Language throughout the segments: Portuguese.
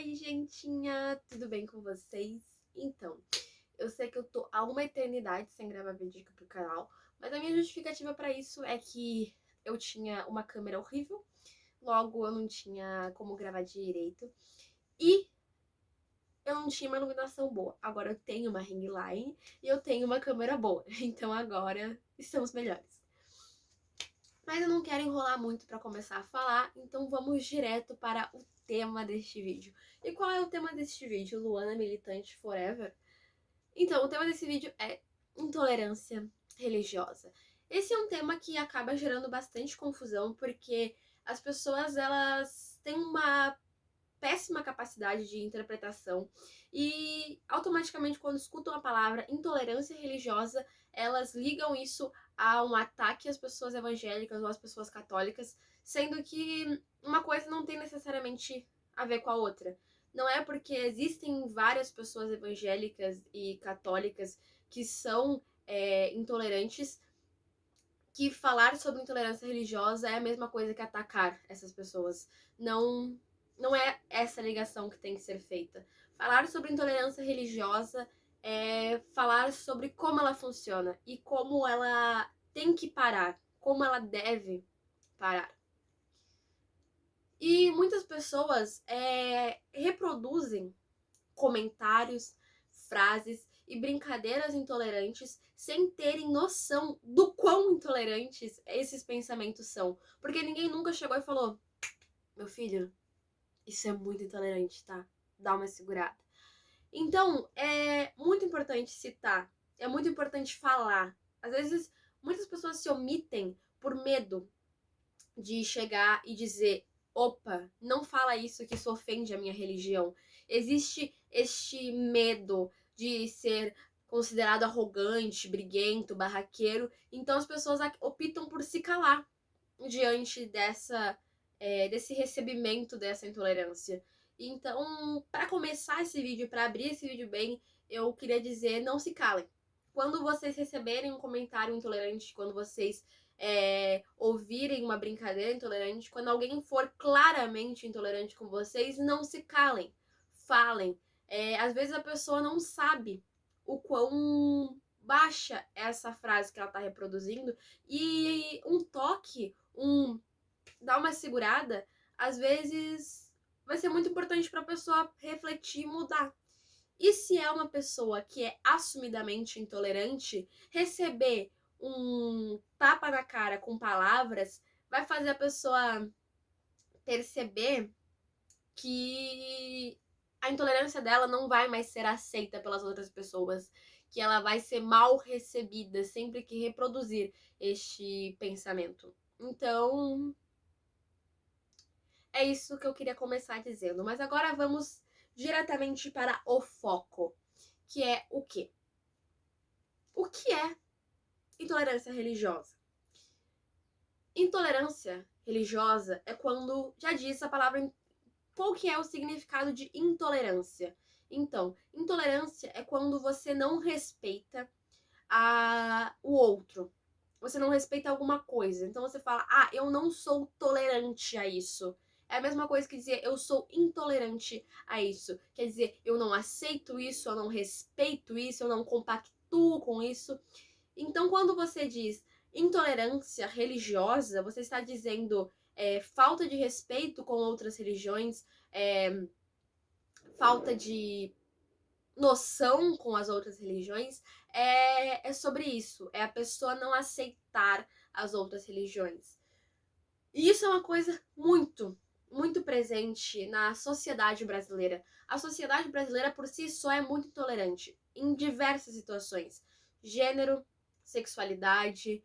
Oi, gentinha! Tudo bem com vocês? Então, eu sei que eu tô há uma eternidade sem gravar vídeo aqui pro canal, mas a minha justificativa pra isso é que eu tinha uma câmera horrível, logo eu não tinha como gravar direito e eu não tinha uma iluminação boa. Agora eu tenho uma ring light e eu tenho uma câmera boa, então agora estamos melhores. Mas eu não quero enrolar muito para começar a falar, então vamos direto para o tema deste vídeo. E qual é o tema deste vídeo? Luana Militante Forever? Então, o tema desse vídeo é intolerância religiosa. Esse é um tema que acaba gerando bastante confusão, porque as pessoas, elas têm uma péssima capacidade de interpretação e automaticamente quando escutam a palavra intolerância religiosa, elas ligam isso a um ataque às pessoas evangélicas ou às pessoas católicas, sendo que uma coisa não tem necessariamente a ver com a outra. Não é porque existem várias pessoas evangélicas e católicas que são intolerantes que falar sobre intolerância religiosa é a mesma coisa que atacar essas pessoas. Não, não é essa ligação que tem que ser feita. Falar sobre intolerância religiosa é falar sobre como ela funciona e como ela tem que parar, como ela deve parar. E muitas pessoas reproduzem comentários, frases e brincadeiras intolerantes sem terem noção do quão intolerantes esses pensamentos são. Porque ninguém nunca chegou e falou: meu filho, isso é muito intolerante, tá? Dá uma segurada. Então, é muito importante citar, é muito importante falar. Às vezes, muitas pessoas se omitem por medo de chegar e dizer: opa, não fala isso que isso ofende a minha religião. Existe este medo de ser considerado arrogante, briguento, barraqueiro, então as pessoas optam por se calar diante desse recebimento dessa intolerância. Então, para começar esse vídeo, para abrir esse vídeo bem, eu queria dizer: não se calem. Quando vocês receberem um comentário intolerante, quando vocês ouvirem uma brincadeira intolerante, quando alguém for claramente intolerante com vocês, não se calem, falem. Às vezes a pessoa não sabe o quão baixa é essa frase que ela está reproduzindo e um toque, dar uma segurada, às vezes vai ser muito importante para a pessoa refletir e mudar. E se é uma pessoa que é assumidamente intolerante, receber um tapa na cara com palavras vai fazer a pessoa perceber que a intolerância dela não vai mais ser aceita pelas outras pessoas, que ela vai ser mal recebida sempre que reproduzir este pensamento. Então, é isso que eu queria começar dizendo. Mas agora vamos diretamente para o foco, que é o quê? O que é intolerância religiosa? Intolerância religiosa é quando, já disse a palavra, qual que é o significado de intolerância? Então, intolerância é quando você não respeita o outro. Você não respeita alguma coisa. Então você fala: ah, eu não sou tolerante a isso. É a mesma coisa que dizer eu sou intolerante a isso. Quer dizer, eu não aceito isso, eu não respeito isso, eu não compactuo com isso. Então, quando você diz intolerância religiosa, você está dizendo falta de respeito com outras religiões, falta de noção com as outras religiões, é sobre isso. É a pessoa não aceitar as outras religiões. E isso é uma coisa muito, muito presente na sociedade brasileira. A sociedade brasileira por si só é muito intolerante em diversas situações. Gênero, sexualidade,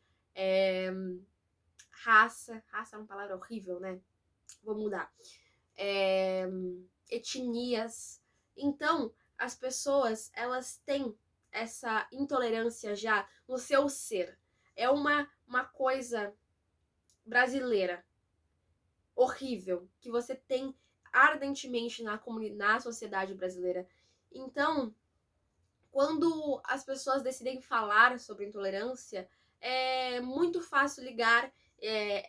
raça. Raça é uma palavra horrível, né? Vou mudar. Etnias. Então, as pessoas, elas têm essa intolerância já no seu ser. É uma coisa brasileira horrível que você tem ardentemente na sociedade brasileira. Então, quando as pessoas decidem falar sobre intolerância, é muito fácil ligar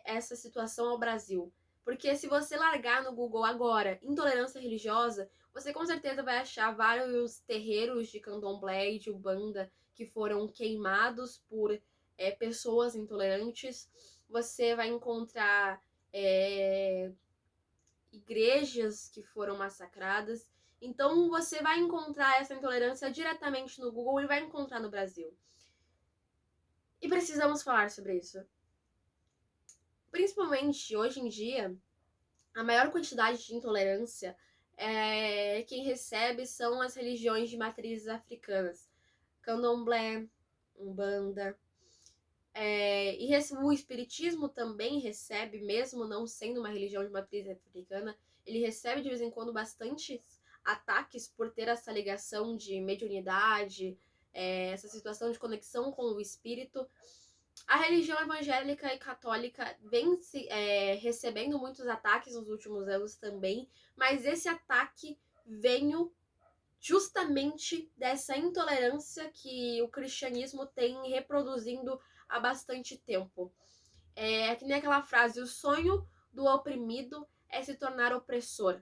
essa situação ao Brasil. Porque se você largar no Google agora intolerância religiosa, você com certeza vai achar vários terreiros de candomblé e de umbanda que foram queimados por pessoas intolerantes. Você vai encontrar igrejas que foram massacradas. Então você vai encontrar essa intolerância diretamente no Google e vai encontrar no Brasil. E precisamos falar sobre isso. Principalmente hoje em dia, a maior quantidade de intolerância quem recebe são as religiões de matrizes africanas. Candomblé, Umbanda. E o espiritismo também recebe, mesmo não sendo uma religião de matriz africana, ele recebe de vez em quando bastantes ataques por ter essa ligação de mediunidade, essa situação de conexão com o espírito. A religião evangélica e católica vem recebendo muitos ataques nos últimos anos também, mas esse ataque veio justamente dessa intolerância que o cristianismo tem reproduzindo há bastante tempo. É que nem aquela frase, o sonho do oprimido é se tornar opressor.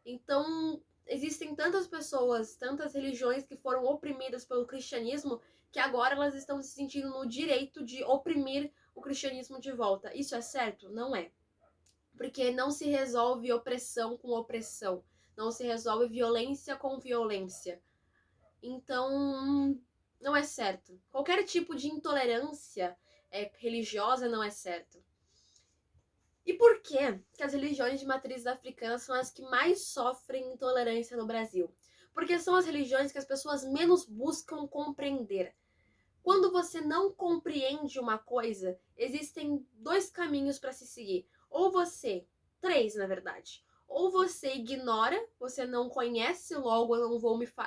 Então, existem tantas pessoas, tantas religiões que foram oprimidas pelo cristianismo, que agora elas estão se sentindo no direito de oprimir o cristianismo de volta. Isso é certo? Não é. Porque não se resolve opressão com opressão. Não se resolve violência com violência. Então, não é certo. Qualquer tipo de intolerância religiosa não é certo. E por que as religiões de matrizes africanas são as que mais sofrem intolerância no Brasil? Porque são as religiões que as pessoas menos buscam compreender. Quando você não compreende uma coisa, existem dois caminhos para se seguir. Ou você, três na verdade, ou você ignora, você não conhece, logo eu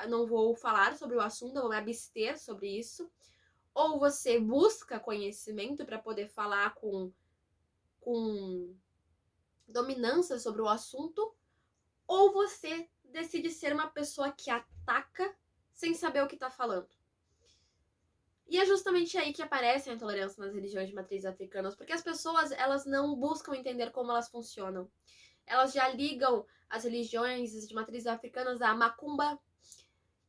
não vou falar sobre o assunto, eu vou me abster sobre isso. Ou você busca conhecimento para poder falar com dominância sobre o assunto, ou você decide ser uma pessoa que ataca sem saber o que está falando. E é justamente aí que aparece a intolerância nas religiões de matriz africanas, porque as pessoas elas não buscam entender como elas funcionam. Elas já ligam as religiões de matriz africanas a macumba.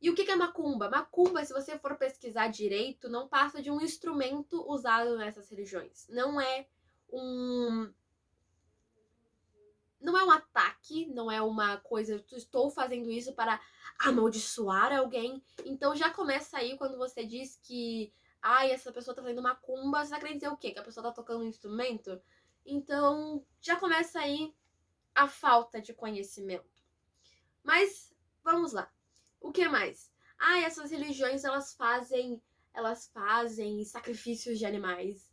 E o que é macumba? Macumba, se você for pesquisar direito, não passa de um instrumento usado nessas religiões. Não é um ataque, não é uma coisa, eu estou fazendo isso para amaldiçoar alguém. Então já começa aí quando você diz que essa pessoa tá fazendo macumba, você tá querendo dizer o quê? Que a pessoa tá tocando um instrumento? Então já começa aí a falta de conhecimento. Mas vamos lá. O que mais? Essas religiões elas fazem sacrifícios de animais.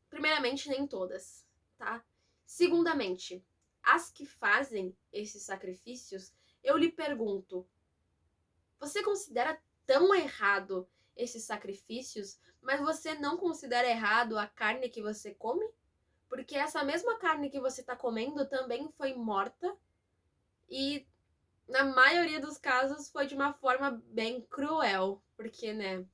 Primeiramente, nem todas, tá? Segundamente, as que fazem esses sacrifícios, eu lhe pergunto: você considera tão errado esses sacrifícios, mas você não considera errado a carne que você come? Porque essa mesma carne que você está comendo também foi morta e, na maioria dos casos, foi de uma forma bem cruel. Porque, né,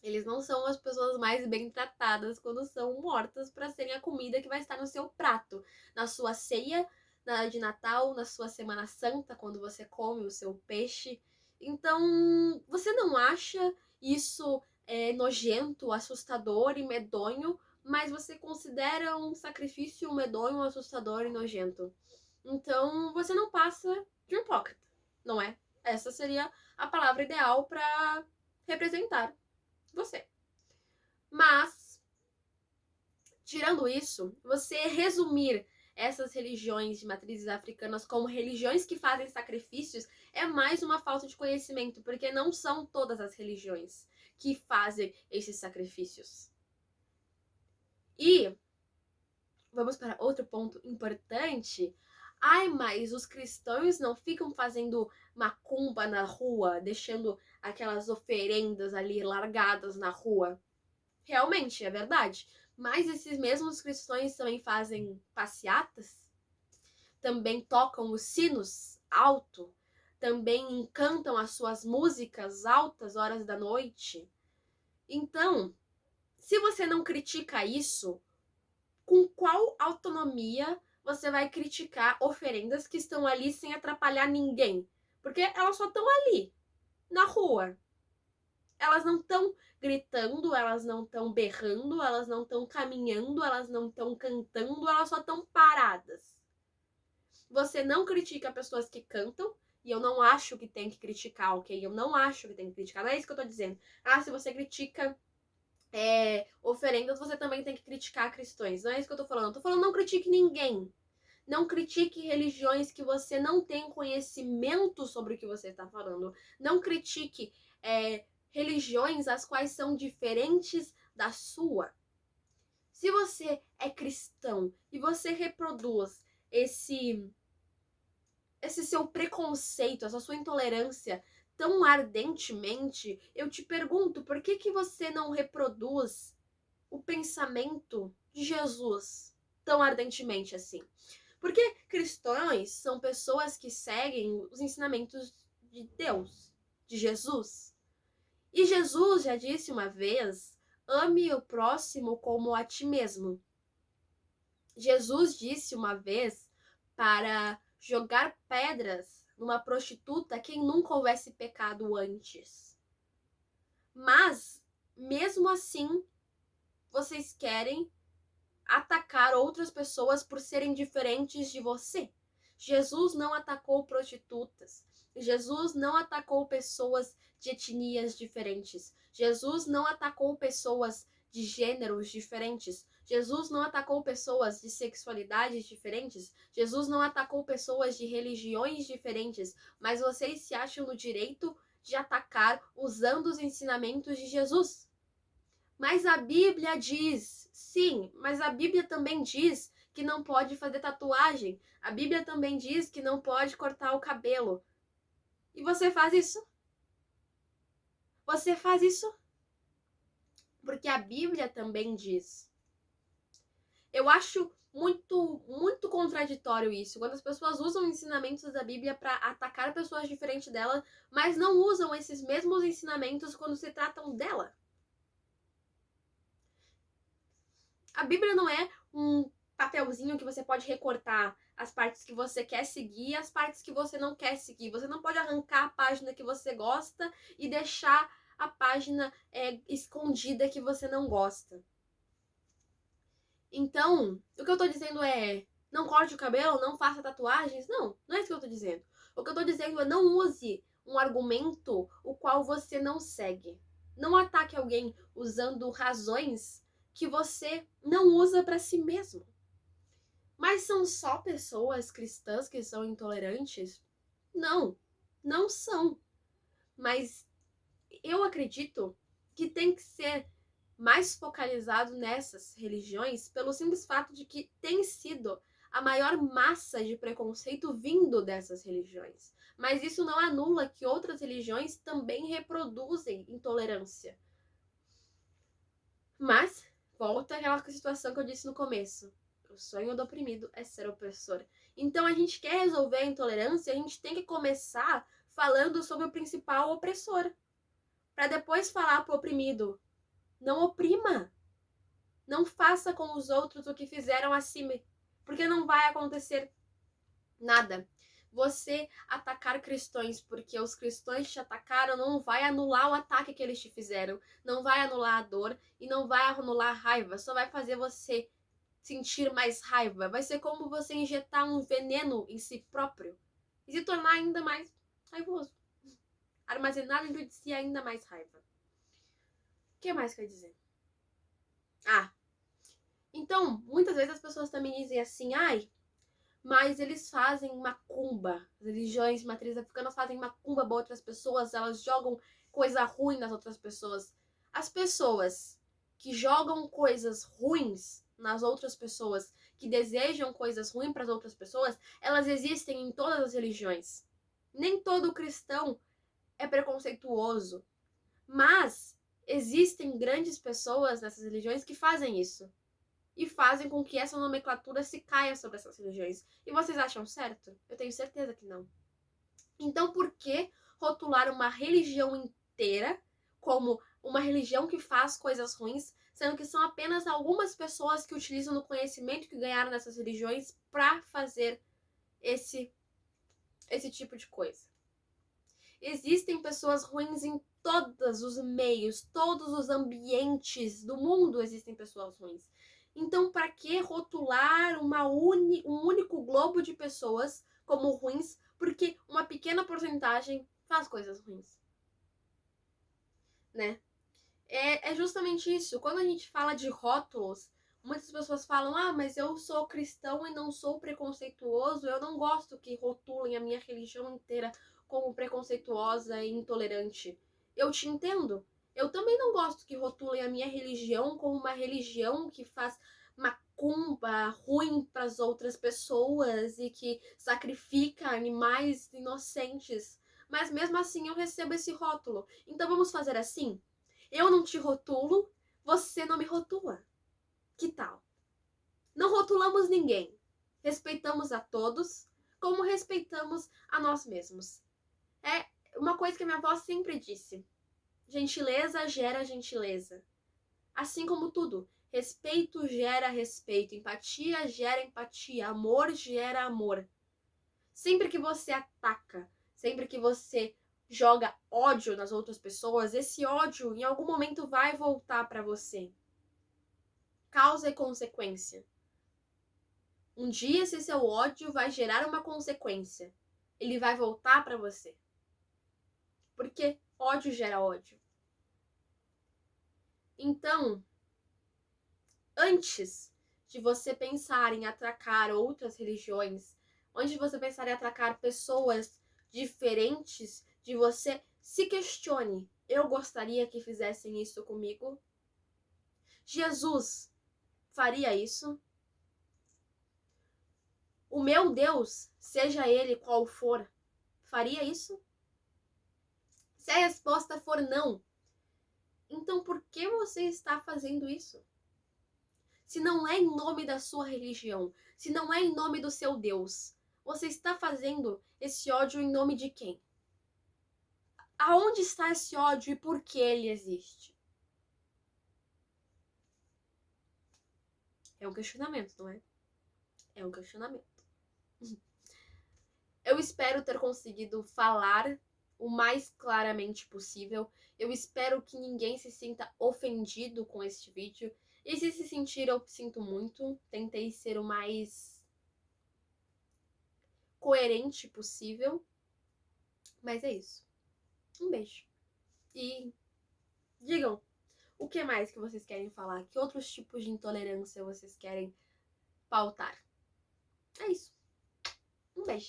eles não são as pessoas mais bem tratadas quando são mortas para serem a comida que vai estar no seu prato, na sua ceia de Natal, na sua Semana Santa, quando você come o seu peixe. Então, você não acha isso nojento, assustador e medonho, mas você considera um sacrifício medonho, assustador e nojento. Então, você não passa de um hipócrita, não é? Essa seria a palavra ideal para representar você. Mas, tirando isso, você resumir essas religiões de matrizes africanas como religiões que fazem sacrifícios é mais uma falta de conhecimento, porque não são todas as religiões que fazem esses sacrifícios. E vamos para outro ponto importante. Mas os cristãos não ficam fazendo macumba na rua, deixando aquelas oferendas ali largadas na rua. Realmente, é verdade. Mas esses mesmos cristãos também fazem passeatas, também tocam os sinos alto, também cantam as suas músicas altas horas da noite. Então, se você não critica isso, Com qual autonomia você vai criticar oferendas que estão ali sem atrapalhar ninguém? Porque elas só estão ali, na rua. Elas não estão gritando, elas não estão berrando, elas não estão caminhando, elas não estão cantando, elas só estão paradas. Você não critica pessoas que cantam, e eu não acho que tem que criticar, ok? Eu não acho que tem que criticar, não é isso que eu tô dizendo. Se você critica oferendas, você também tem que criticar cristãos. Não é isso que eu tô falando. Eu tô falando, não critique ninguém. Não critique religiões que você não tem conhecimento sobre o que você está falando. Não critique religiões as quais são diferentes da sua. Se você é cristão e você reproduz esse seu preconceito, essa sua intolerância tão ardentemente, eu te pergunto, por que você não reproduz o pensamento de Jesus tão ardentemente assim? Porque cristãos são pessoas que seguem os ensinamentos de Deus, de Jesus. E Jesus já disse uma vez: ame o próximo como a ti mesmo. Jesus disse uma vez para jogar pedras numa prostituta quem nunca houvesse pecado antes. Mas, mesmo assim, vocês querem atacar outras pessoas por serem diferentes de você. Jesus não atacou prostitutas. Jesus não atacou pessoas de etnias diferentes. Jesus não atacou pessoas de gêneros diferentes. Jesus não atacou pessoas de sexualidades diferentes. Jesus não atacou pessoas de religiões diferentes. Mas vocês se acham no direito de atacar usando os ensinamentos de Jesus. Mas a Bíblia diz, sim, mas a Bíblia também diz que não pode fazer tatuagem. A Bíblia também diz que não pode cortar o cabelo. E você faz isso? Você faz isso? Porque a Bíblia também diz. Eu acho muito contraditório isso, quando as pessoas usam ensinamentos da Bíblia para atacar pessoas diferentes dela, mas não usam esses mesmos ensinamentos quando se tratam dela. A Bíblia não é um papelzinho que você pode recortar as partes que você quer seguir e as partes que você não quer seguir. Você não pode arrancar a página que você gosta e deixar a página escondida que você não gosta. Então, o que eu tô dizendo é: não corte o cabelo, não faça tatuagens. Não é isso que eu tô dizendo. O que eu tô dizendo é: não use um argumento o qual você não segue. Não ataque alguém usando razões que você não usa para si mesmo. Mas são só pessoas cristãs que são intolerantes? Não são. Mas eu acredito que tem que ser mais focalizado nessas religiões pelo simples fato de que tem sido a maior massa de preconceito vindo dessas religiões. Mas isso não anula que outras religiões também reproduzem intolerância. Mas volta àquela situação que eu disse no começo. O sonho do oprimido é ser opressor. Então a gente quer resolver a intolerância, a gente tem que começar falando sobre o principal opressor. Para depois falar pro oprimido: não oprima. Não faça com os outros o que fizeram a si, porque não vai acontecer nada. Você atacar cristãos porque os cristãos te atacaram não vai anular o ataque que eles te fizeram, não vai anular a dor e não vai anular a raiva, só vai fazer você sentir mais raiva. Vai ser como você injetar um veneno em si próprio e se tornar ainda mais raivoso. Armazenar dentro de si ainda mais raiva. O que mais quer dizer? Então, muitas vezes as pessoas também dizem assim: mas eles fazem macumba. As religiões de matriz africanas fazem macumba para outras pessoas, elas jogam coisa ruim nas outras pessoas. As pessoas que jogam coisas ruins nas outras pessoas, que desejam coisas ruins para as outras pessoas, elas existem em todas as religiões. Nem todo cristão é preconceituoso, mas existem grandes pessoas nessas religiões que fazem isso. E fazem com que essa nomenclatura se caia sobre essas religiões. E vocês acham certo? Eu tenho certeza que não. Então, por que rotular uma religião inteira como uma religião que faz coisas ruins, sendo que são apenas algumas pessoas que utilizam o conhecimento que ganharam nessas religiões para fazer esse tipo de coisa. Existem pessoas ruins em todos os meios, todos os ambientes do mundo existem pessoas ruins. Então, para que rotular um único globo de pessoas como ruins, porque uma pequena porcentagem faz coisas ruins, né? É justamente isso. Quando a gente fala de rótulos, muitas pessoas falam: ah, mas eu sou cristão e não sou preconceituoso, eu não gosto que rotulem a minha religião inteira como preconceituosa e intolerante. Eu te entendo. Eu também não gosto que rotulem a minha religião como uma religião que faz macumba ruim para as outras pessoas e que sacrifica animais inocentes. Mas mesmo assim eu recebo esse rótulo. Então vamos fazer assim? Eu não te rotulo, você não me rotula. Que tal? Não rotulamos ninguém. Respeitamos a todos, como respeitamos a nós mesmos. É uma coisa que minha avó sempre disse. Gentileza gera gentileza. Assim como tudo. Respeito gera respeito. Empatia gera empatia. Amor gera amor. Sempre que você ataca, sempre que você joga ódio nas outras pessoas, esse ódio em algum momento vai voltar para você. Causa e consequência. Um dia esse seu ódio vai gerar uma consequência. Ele vai voltar para você. Porque ódio gera ódio. Então, antes de você pensar em atacar outras religiões, antes de você pensar em atacar pessoas diferentes de você, se questione: eu gostaria que fizessem isso comigo? Jesus faria isso? O meu Deus, seja ele qual for, faria isso? Se a resposta for não, então por que você está fazendo isso? Se não é em nome da sua religião, se não é em nome do seu Deus, você está fazendo esse ódio em nome de quem? Aonde está esse ódio e por que ele existe? É um questionamento, não é? É um questionamento. Eu espero ter conseguido falar o mais claramente possível. Eu espero que ninguém se sinta ofendido com este vídeo. E se sentir, eu sinto muito. Tentei ser o mais coerente possível. Mas é isso. Um beijo. E digam, o que mais que vocês querem falar? Que outros tipos de intolerância vocês querem pautar? É isso.